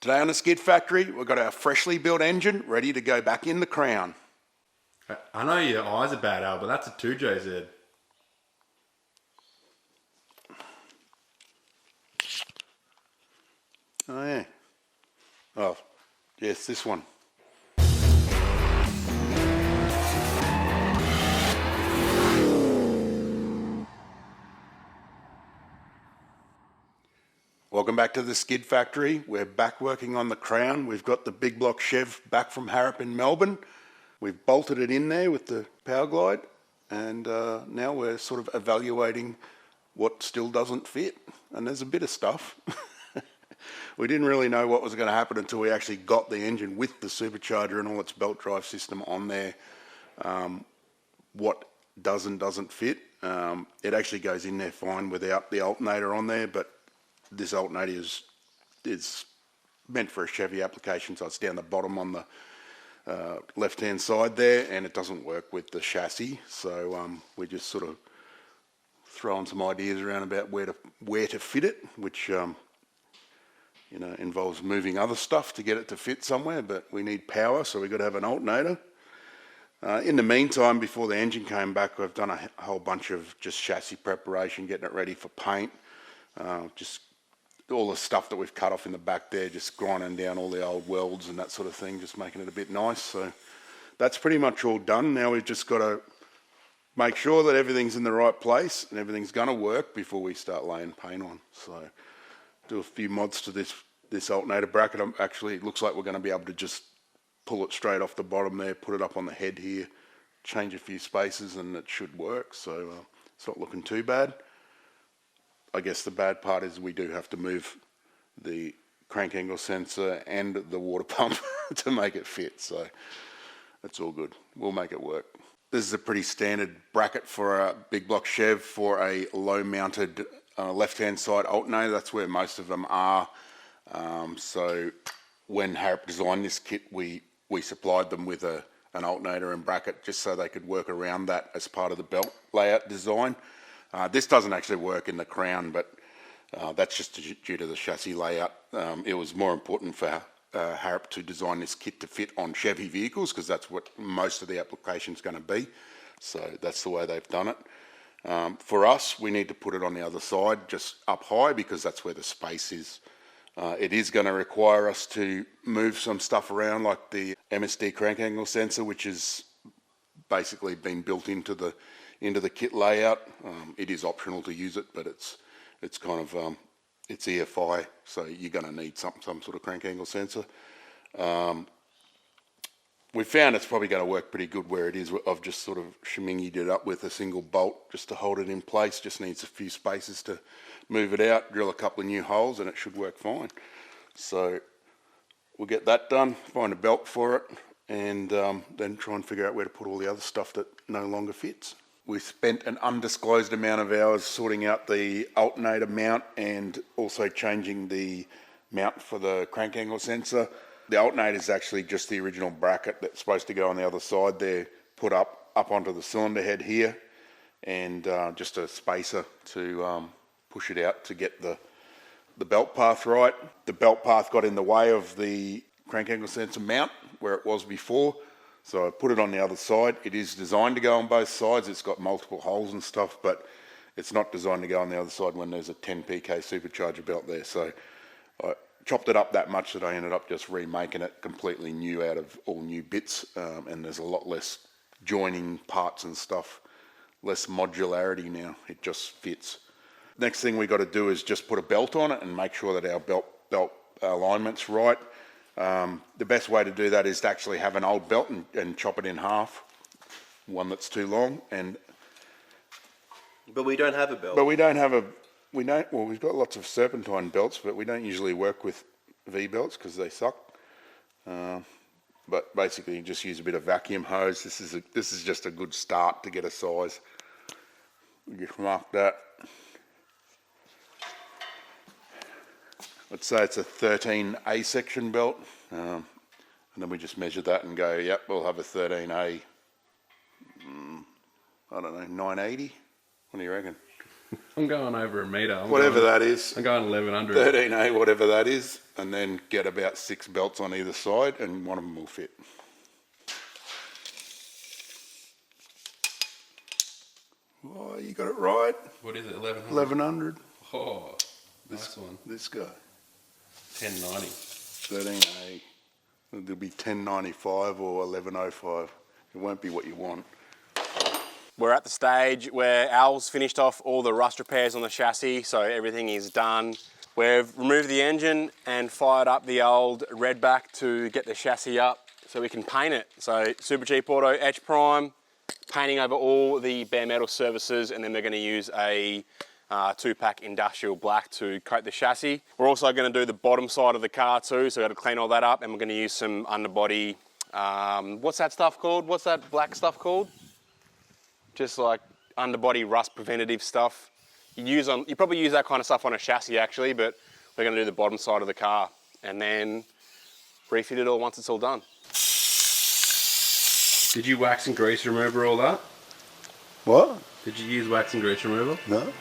Today on the Skid Factory, we've got our freshly built engine ready to go back in the crown. I know your eyes are bad, Al, but that's a 2JZ. Oh yeah. Oh, yes, this one. Welcome back to the Skid Factory. We're back working on the crown. We've got the Big Block Chev back from Harrop in Melbourne. We've bolted it in there with the Power Glide, and now we're sort of evaluating what still doesn't fit. And there's a bit of stuff. We didn't really know what was going to happen until we actually got the engine with the supercharger and all its belt drive system on there. What does and doesn't fit. It actually goes in there fine without the alternator on there, but this alternator is meant for a Chevy application, so it's down the bottom on the left-hand side there, and it doesn't work with the chassis. So we're just sort of throwing some ideas around about where to fit it, which you know, involves moving other stuff to get it to fit somewhere, but we need power, so we've got to have an alternator. In the meantime, before the engine came back, I've done a whole bunch of just chassis preparation, getting it ready for paint. Just all the stuff that we've cut off in the back there, just grinding down all the old welds and that sort of thing, just making it a bit nice. So that's pretty much all done. Now we've just got to make sure that everything's in the right place and everything's going to work before we start laying paint on. So do a few mods to this alternator bracket. Actually, it looks like we're going to be able to just pull it straight off the bottom there, put it up on the head here, change a few spaces, and it should work. So it's not looking too bad. I guess the bad part is we do have to move the crank angle sensor and the water pump to make it fit, so that's all good. We'll make it work. This is a pretty standard bracket for a Big Block Chev for a low mounted left-hand side alternator. That's where most of them are. So when Harrop designed this kit, we supplied them with an alternator and bracket just so they could work around that as part of the belt layout design. This doesn't actually work in the crown, but that's just due to the chassis layout. It was more important for Harrop to design this kit to fit on Chevy vehicles, because that's what most of the application's going to be. So that's the way they've done it. For us, we need to put it on the other side, just up high, because that's where the space is. It is going to require us to move some stuff around, like the MSD crank angle sensor, which has basically been built into the kit layout. It is optional to use it, but it's kind of it's EFI, so you're going to need some sort of crank angle sensor. We found it's probably going to work pretty good where it is. I've just sort of shemingied it up with a single bolt just to hold it in place. Just needs a few spaces to move it out, drill a couple of new holes, and it should work fine. So we'll get that done, find a belt for it, and then try and figure out where to put all the other stuff that no longer fits. We spent an undisclosed amount of hours sorting out the alternator mount and also changing the mount for the crank angle sensor. The alternator is actually just the original bracket that's supposed to go on the other side there, put up onto the cylinder head here, and just a spacer to push it out to get the belt path right. The belt path got in the way of the crank angle sensor mount where it was before, so I put it on the other side. It is designed to go on both sides. It's got multiple holes and stuff, but it's not designed to go on the other side when there's a 10 PK supercharger belt there. So I chopped it up that much that I ended up just remaking it completely new out of all new bits, and there's a lot less joining parts and stuff, less modularity now. It just fits. Next thing we got to do is just put a belt on it and make sure that our belt alignment's right. The best way to do that is to actually have an old belt and chop it in half, one that's too long. But we don't have a belt. But we don't have well, we've got lots of serpentine belts, but we don't usually work with V belts because they suck. But basically you just use a bit of vacuum hose. This is just a good start to get a size. We just mark that. Let's say it's a 13A section belt, and then we just measure that and go, yep, we'll have a 13A, I don't know, 980? What do you reckon? I'm going over a metre. Whatever that is. I'm going 1100. 13A, whatever that is, and then get about 6 belts on either side, and one of them will fit. Oh, you got it right. What is it, 1100? 1100. Oh, nice one. This guy. 1090. 13A. There'll be 1095 or 1105. It won't be what you want. We're at the stage where Al's finished off all the rust repairs on the chassis, so everything is done. We've removed the engine and fired up the old redback to get the chassis up so we can paint it. So super cheap auto etch prime, painting over all the bare metal surfaces, and then we're going to use a 2-pack industrial black to coat the chassis. We're also going to do the bottom side of the car too, so we've got to clean all that up, and we're going to use some underbody, what's that stuff called? What's that black stuff called? Just like underbody rust preventative stuff. You probably use that kind of stuff on a chassis actually, but we're going to do the bottom side of the car and then refit it all once it's all done. Did you wax and grease remover all that? What? Did you use wax and grease remover? No.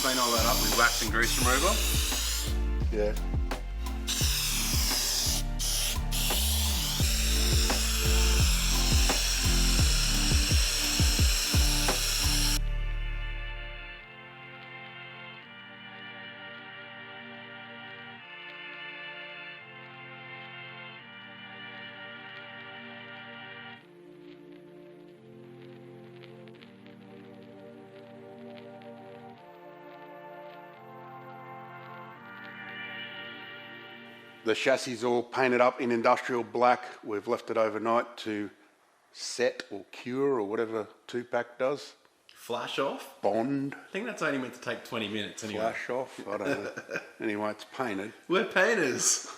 Clean all that up with wax and grease remover. Yeah. The chassis is all painted up in industrial black. We've left it overnight to set or cure or whatever 2-pack does. Flash off? Bond. I think that's only meant to take 20 minutes anyway. Flash off. I don't know. Anyway, it's painted. We're painters.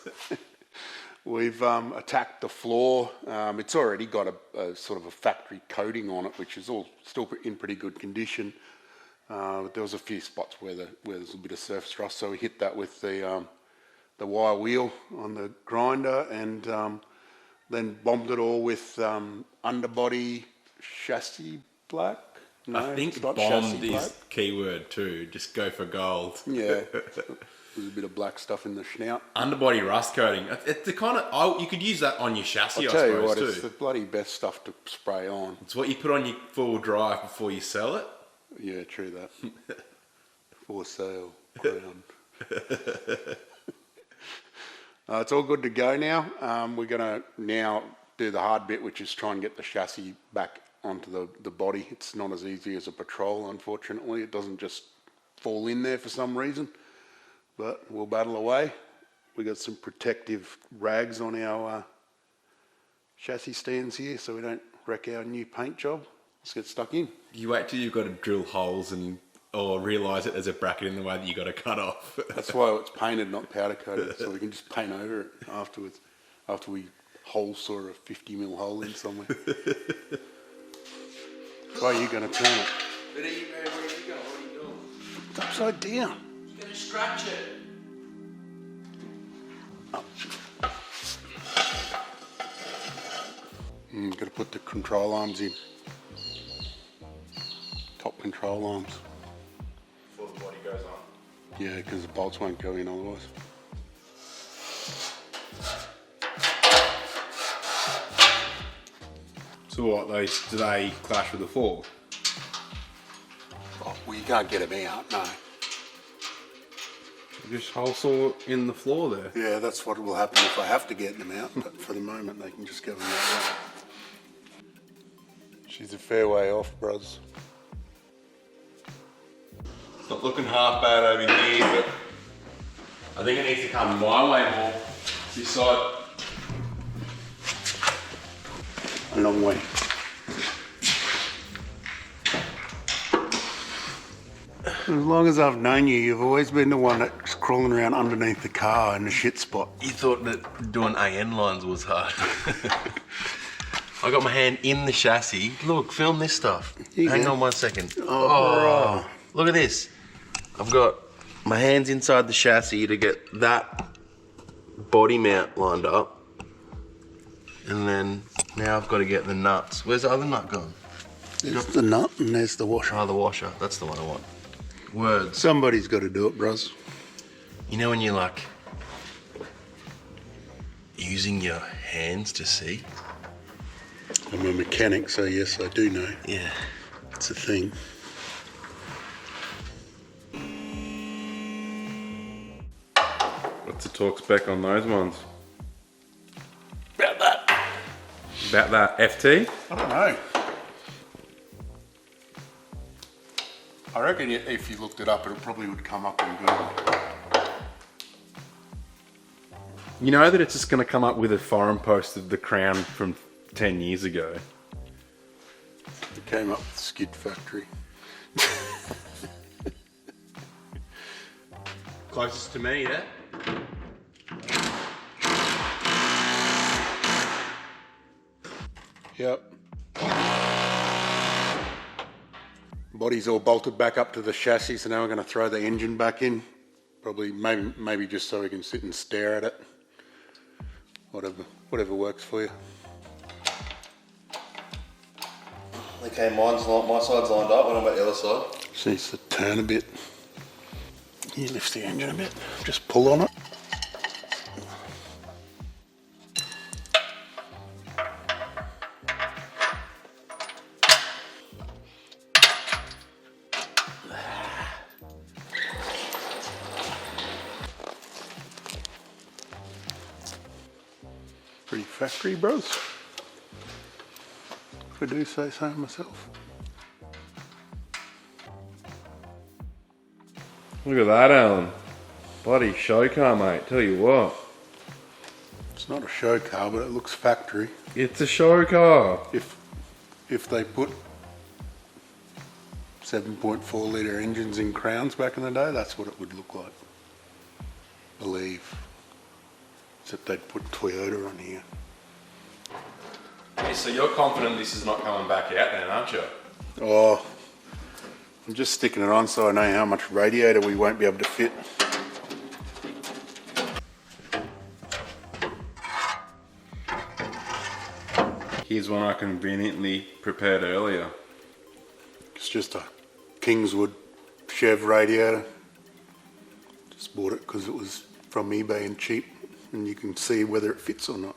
We've attacked the floor. It's already got a sort of a factory coating on it, which is all still in pretty good condition. But there was a few spots where there's a bit of surface rust, so we hit that with the wire wheel on the grinder, and then bombed it all with underbody chassis black. No, I think it's not bombed chassis is black. keyword too. Just go for gold. Yeah, there's a bit of black stuff in the snout. Underbody rust coating. It's the kind of you could use that on your chassis. I'll tell I you suppose what, too. it's the bloody best stuff to spray on. It's what you put on your 4-wheel drive before you sell it. Yeah, true that. For sale. Crown. It's all good to go now. We're going to now do the hard bit, which is try and get the chassis back onto the body. It's not as easy as a Patrol, unfortunately. It doesn't just fall in there for some reason, but we'll battle away. We got some protective rags on our chassis stands here so we don't wreck our new paint job. Just get stuck in. You wait till you've got to drill holes or realise that there's a bracket in the way that you got to cut off. That's why it's painted, not powder coated, so we can just paint over it afterwards. After we hole saw a 50mm hole in somewhere. Why are you going to turn it? Where are you going? What are you doing? It's upside down. You're going to scratch it. Got to put the control arms in. Top control arms. Before the body goes on. Yeah, because the bolts won't go in otherwise. So what, do they clash with the floor? Oh, well, you can't get them out, no. You just hole saw in the floor there. Yeah, that's what will happen if I have to get them out, but for the moment they can just go in that way. She's a fair way off, bros. It's not looking half bad over here, but I think it needs to come my way more. This side. A long way. As long as I've known you, you've always been the one that's crawling around underneath the car in the shit spot. You thought that doing AN lines was hard. I got my hand in the chassis. Look, film this stuff. Hang on 1 second. Oh, look at this. I've got my hands inside the chassis to get that body mount lined up. And then now I've got to get the nuts. Where's the other nut gone? There's the nut and there's the washer. Oh, the washer. That's the one I want. Words. Somebody's got to do it, bros. You know when you're like using your hands to see? I'm a mechanic, so yes, I do know. Yeah. It's a thing. What's the torque spec on those ones? About that. About that FT? I don't know. I reckon if you looked it up, it probably would come up in Google. You know that it's just going to come up with a forum post of the Crown from 10 years ago. It came up with Skid Factory. Closest to me, yeah? Yep. Body's all bolted back up to the chassis, so now we're going to throw the engine back in. Probably, maybe just so we can sit and stare at it. Whatever works for you. Okay, my side's lined up. What about the other side? Just needs to turn a bit. You lift the engine a bit. Just pull on it. Pretty factory, bros. If I do say so myself. Look at that, Alan. Bloody show car, mate. Tell you what. It's not a show car, but it looks factory. It's a show car. If they put 7.4 litre engines in Crowns back in the day, that's what it would look like. Believe. Except they'd put Toyota on here. Hey, so you're confident this is not coming back out then, aren't you? Oh, I'm just sticking it on so I know how much radiator we won't be able to fit. Here's one I conveniently prepared earlier. It's just a Kingswood Chev radiator. Just bought it because it was from eBay and cheap, and you can see whether it fits or not.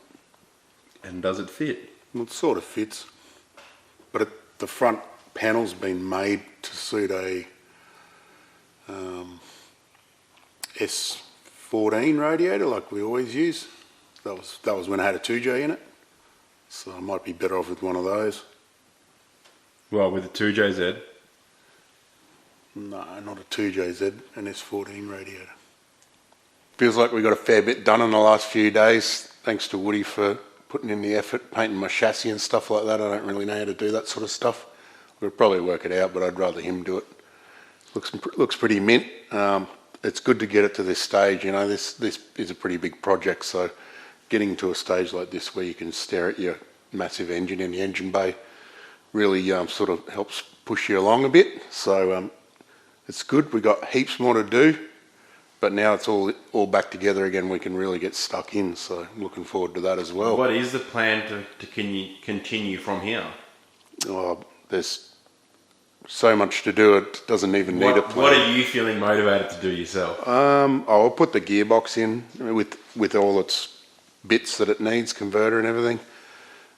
And does it fit? Well, it sort of fits, but the front panel's been made to suit a S14 radiator like we always use. That was when I had a 2J in it, so I might be better off with one of those. Well, with the 2JZ. No, not a 2JZ, an S14 radiator. Feels like we got a fair bit done in the last few days. Thanks to Woody for putting in the effort, painting my chassis and stuff like that. I don't really know how to do that sort of stuff. We'll probably work it out, but I'd rather him do it. Looks pretty mint. It's good to get it to this stage. You know, this is a pretty big project, so getting to a stage like this where you can stare at your massive engine in the engine bay really sort of helps push you along a bit. So it's good. We got heaps more to do, but now it's all back together again. We can really get stuck in. So I'm looking forward to that as well. What is the plan to continue from here? Oh, there's so much to do, it doesn't even need a plan. What are you feeling motivated to do yourself? I'll put the gearbox in with all its bits that it needs, converter and everything.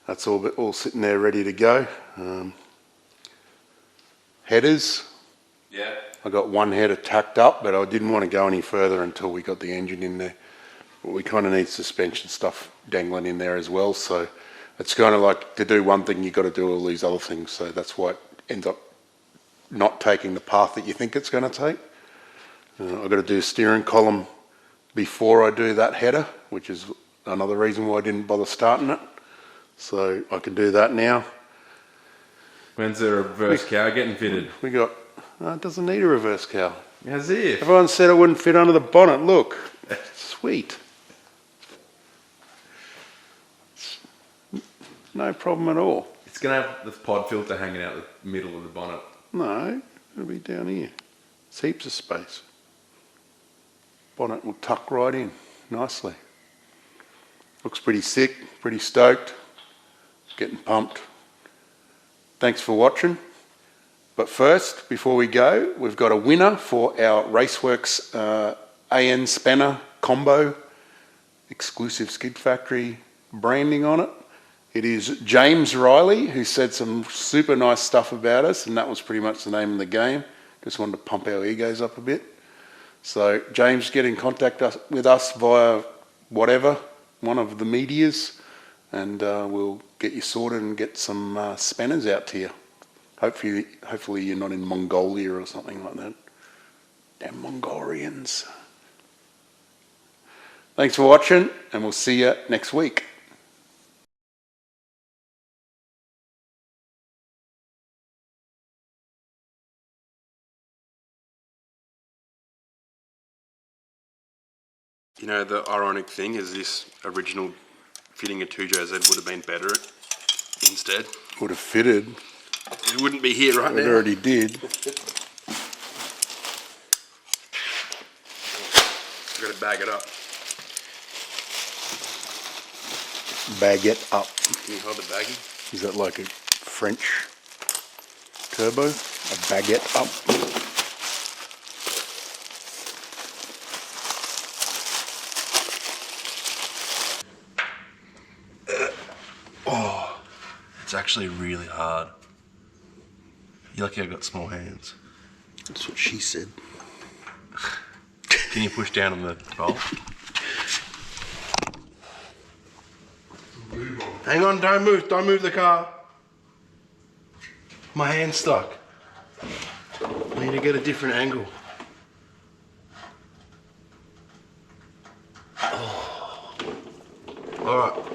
That's all sitting there ready to go. Headers. Yeah. I got one header tacked up, but I didn't want to go any further until we got the engine in there. But we kind of need suspension stuff dangling in there as well. So it's kind of like, to do one thing, you've got to do all these other things. So that's why it ends up not taking the path that you think it's going to take. I've got to do steering column before I do that header, which is another reason why I didn't bother starting it. So I can do that now. When's the reverse cow getting fitted? We got, it doesn't need a reverse cow. As if. Everyone said it wouldn't fit under the bonnet. Look, sweet. No problem at all. It's going to have the pod filter hanging out the middle of the bonnet. No, it'll be down here. It's heaps of space. Bonnet will tuck right in nicely. Looks pretty sick, pretty stoked. Getting pumped. Thanks for watching. But first, before we go, we've got a winner for our Raceworks AN spanner combo, exclusive Skid Factory branding on it. It is James Riley, who said some super nice stuff about us, and that was pretty much the name of the game. Just wanted to pump our egos up a bit. So James, get in contact with us via whatever, one of the medias, and we'll get you sorted and get some spanners out to you. Hopefully you're not in Mongolia or something like that. Damn Mongolians. Thanks for watching, and we'll see you next week. You know, the ironic thing is this original fitting of 2JZ would have been better instead. Would have fitted. It wouldn't be here right now. It already did. I've got to bag it up. Bag it up. Can you hold the baggie? Is that like a French turbo? A baguette up? It's actually really hard. You're lucky I got small hands. That's what she said. Can you push down on the bolt? Hang on, don't move the car. My hand's stuck. I need to get a different angle. Oh. All right.